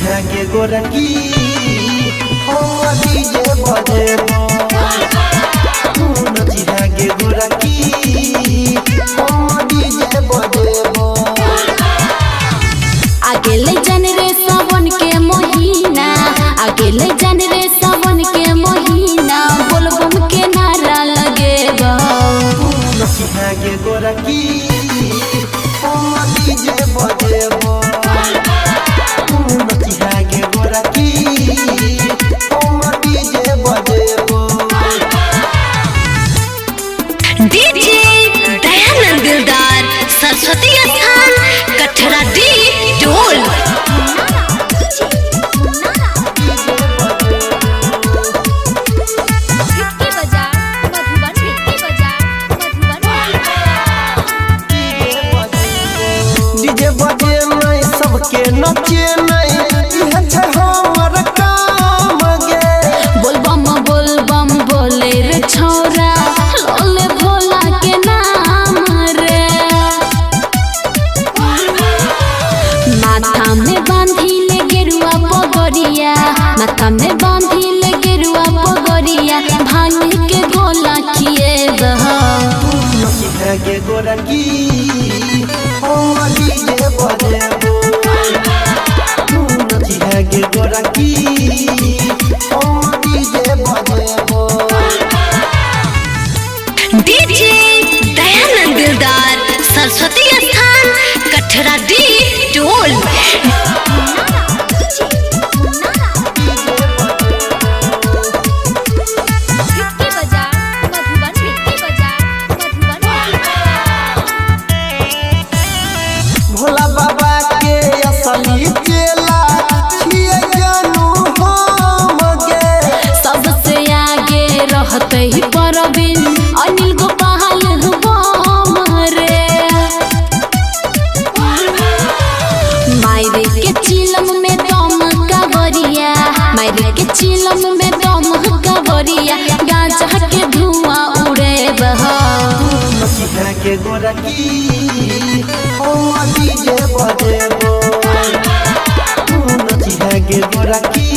गे गोरकी हम डीजे बजेबो गे गोरकी हम डीजे बजेबो आगे ले जान रे सावन के महीना आगे ले जान रे सावन के महीना बोलबम के नारा लगेबो गे गोरकी हम डीजे बजेबो गे गोरकी हम डीजे बजेबो डीजे दयानंद दिलदार सरस्वती स्थान कठरा डी ढोल डीजे बजे नहीं सबके नचे नहीं इहे छै हमर काम गे बोलबम बोले रे छौरा लोले भोला के नाम रे माथा में बांधी ले गेरुआ पगड़िया माथा में बांधी ले गेरुआ पगड़िया भांग के गोला खिए गे गोरकी हम डीजे बजेबो गे गोरकी हम डीजे बजेबो डीजे दयानंद दिलदार सरस्वती स्थान कठरा डी ढोल भोला बाबा के असली चेला छिए जानू हम गे सबसे आगे रहते ही परवीन अनिल गोपाल बम रे मायरे के चिलम में दम कावरिया मायरे के चिलम में दम कावरिया गांजा के धुआं उड़े गे गोरकी हम डीजे बजेबो गे गोरकी